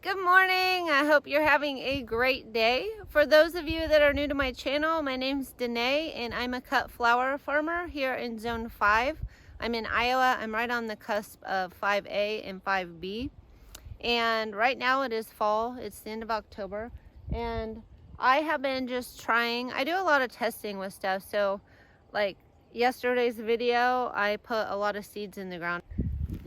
Good morning. I hope you're having a great day. For those of you that are new to my channel, my name's Danae and I'm a cut flower farmer here in Zone 5. I'm in Iowa. I'm right on the cusp of 5A and 5B. And right now it is fall. It's the end of October. And I have been just trying. I do a lot of testing with stuff. So like yesterday's video, I put a lot of seeds in the ground.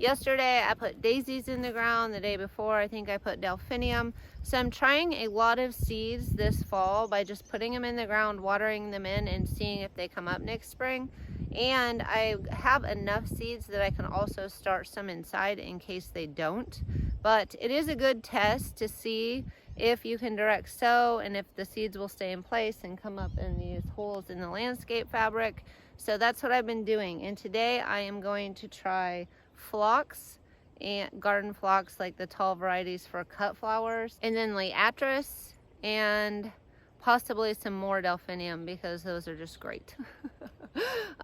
Yesterday I put daisies in the ground. The day before I think I put delphinium. So I'm trying a lot of seeds this fall by just putting them in the ground, watering them in, and seeing if they come up next spring. And I have enough seeds that I can also start some inside in case they don't. But it is a good test to see if you can direct sow and if the seeds will stay in place and come up in these holes in the landscape fabric. So that's what I've been doing. And today I am going to try phlox and garden phlox, like the tall varieties for cut flowers, and then Liatris and possibly some more delphinium because those are just great.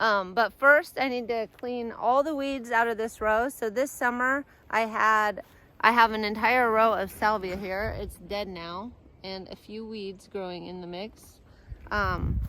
But first I need to clean all the weeds out of this row. So this summer I have an entire row of salvia here. It's dead now, and a few weeds growing in the mix.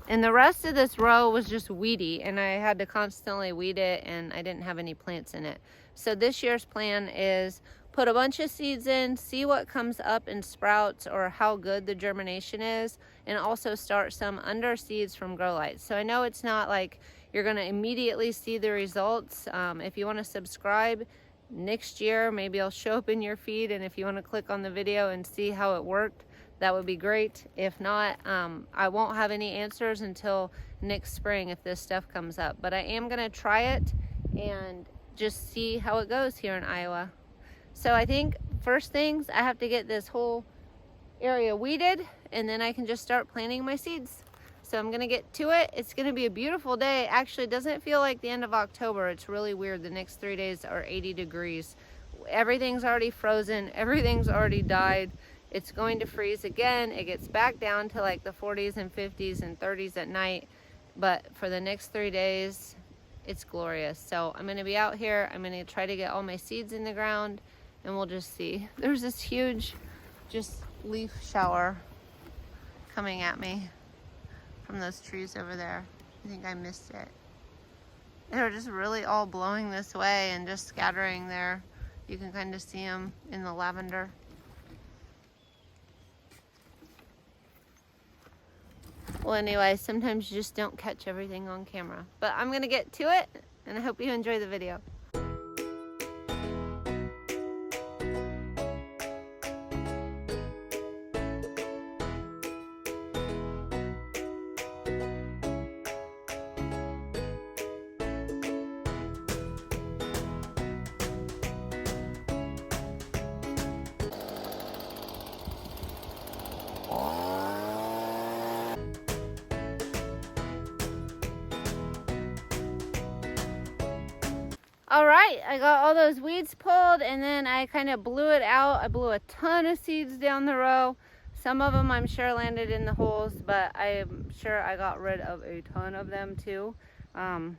And the rest of this row was just weedy, and I had to constantly weed it, and I didn't have any plants in it. So this year's plan is put a bunch of seeds in, see what comes up and sprouts or how good the germination is, and also start some under seeds from grow lights. So I know it's not like you're going to immediately see the results. If you want to subscribe next year, maybe I'll show up in your feed, and if you want to click on the video and see how it worked, that would be great. If not, I won't have any answers until next spring if this stuff comes up. But I am going to try it and just see how it goes here in Iowa. So I think first things, I have to get this whole area weeded, and then I can just start planting my seeds. So I'm going to get to it. It's going to be a beautiful day. Actually, it doesn't feel like the end of October. It's really weird. The next 3 days are 80 degrees. Everything's already frozen. Everything's already died. It's going to freeze again. It gets back down to like the 40s and 50s and 30s at night. But for the next 3 days, it's glorious. So I'm going to be out here. I'm going to try to get all my seeds in the ground, and we'll just see. There's this huge just leaf shower coming at me from those trees over there. I think I missed it. They're just really all blowing this way and just scattering there. You can kind of see them in the lavender. Well, anyway, sometimes you just don't catch everything on camera. But I'm going to get to it, and I hope you enjoy the video. All right, I got all those weeds pulled, and then I kind of blew it out. I blew a ton of seeds down the row. Some of them I'm sure landed in the holes, but I'm sure I got rid of a ton of them too. But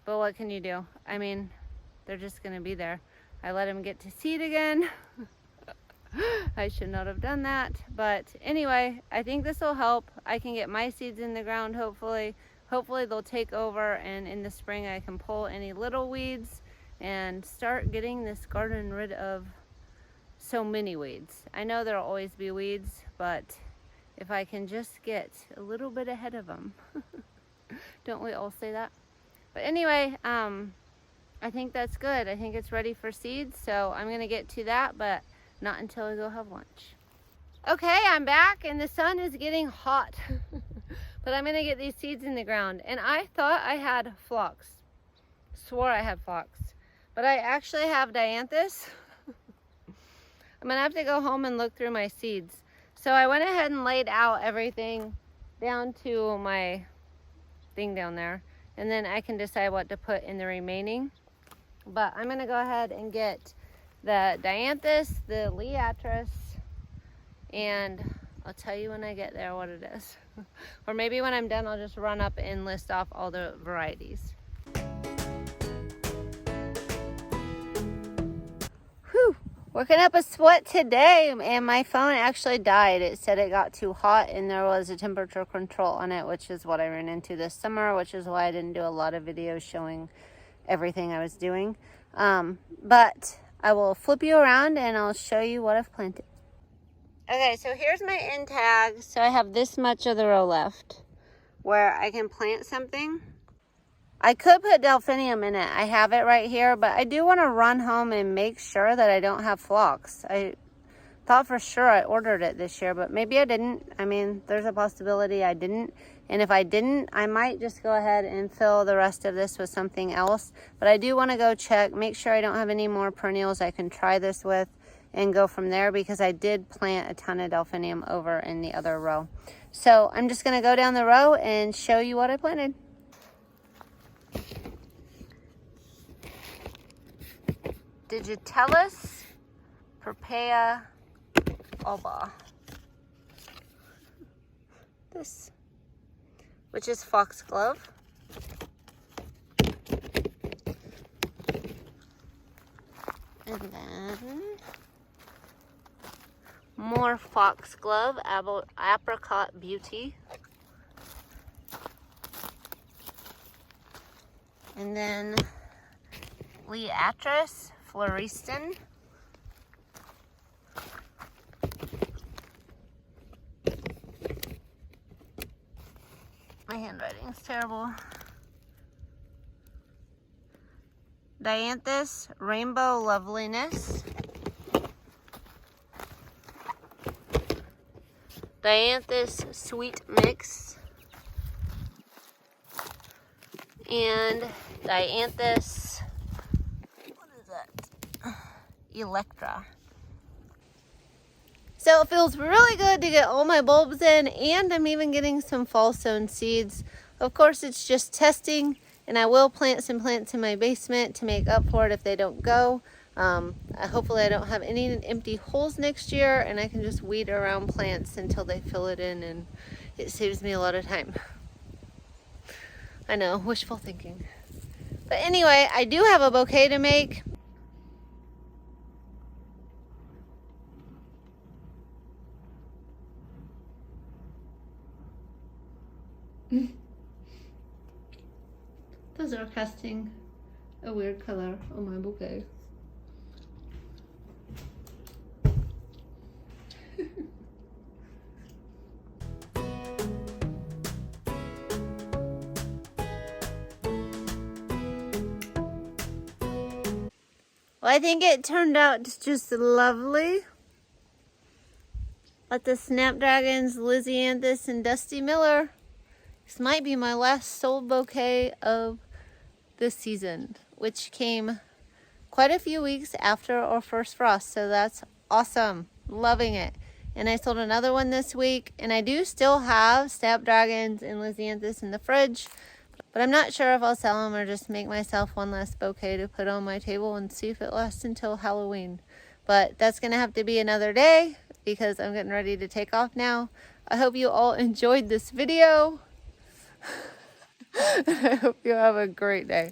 what can you do? I mean, they're just gonna be there. I let them get to seed again. I should not have done that. But anyway, I think this will help. I can get my seeds in the ground, hopefully. Hopefully they'll take over, and in the spring I can pull any little weeds and start getting this garden rid of so many weeds. I know there'll always be weeds, but if I can just get a little bit ahead of them. Don't we all say that? But anyway, I think that's good. I think it's ready for seeds, so I'm gonna get to that, but not until I go have lunch. Okay, I'm back, and the sun is getting hot. But I'm gonna get these seeds in the ground. And I thought I had phlox. Swore I had phlox. But I actually have Dianthus. I'm gonna have to go home and look through my seeds. So I went ahead and laid out everything down to my thing down there. And then I can decide what to put in the remaining. But I'm gonna go ahead and get the Dianthus, the Liatris, and I'll tell you when I get there what it is. Or maybe when I'm done, I'll just run up and list off all the varieties. Whew, Working up a sweat today, and my phone actually died. It said it got too hot and there was a temperature control on it, which is what I ran into this summer, which is why I didn't do a lot of videos showing everything I was doing. But I will flip you around and I'll show you what I've planted. Okay, so here's my end tag. So I have this much of the row left where I can plant something. I could put delphinium in it. I have it right here, but I do want to run home and make sure that I don't have phlox. I thought for sure I ordered it this year, but maybe I didn't. I mean, there's a possibility I didn't. And if I didn't, I might just go ahead and fill the rest of this with something else. But I do want to go check, make sure I don't have any more perennials I can try this with and go from there, because I did plant a ton of delphinium over in the other row. So I'm just going to go down the row and show you what I planted. Digitalis Perpea alba. This, which is Foxglove. And then more Foxglove, Apricot Beauty. And then Liatris Floriston. My handwriting's terrible. Dianthus Rainbow Loveliness. Dianthus Sweet Mix. And Dianthus, what is that? Electra. So it feels really good to get all my bulbs in, and I'm even getting some fall sown seeds. Of course, it's just testing, and I will plant some plants in my basement to make up for it if they don't go. Hopefully I don't have any empty holes next year, and I can just weed around plants until they fill it in, and it saves me a lot of time. I know, wishful thinking. But anyway, I do have a bouquet to make. Those are casting a weird color on my bouquet. Well, I think it turned out just lovely. Like the Snapdragons, Lisianthus, and Dusty Miller. This might be my last sold bouquet of this season, which came quite a few weeks after our first frost. So that's awesome. Loving it. And I sold another one this week. And I do still have Snapdragons and Lisianthus in the fridge. But I'm not sure if I'll sell them or just make myself one last bouquet to put on my table and see if it lasts until Halloween. But that's going to have to be another day because I'm getting ready to take off now. I hope you all enjoyed this video. I hope you have a great day.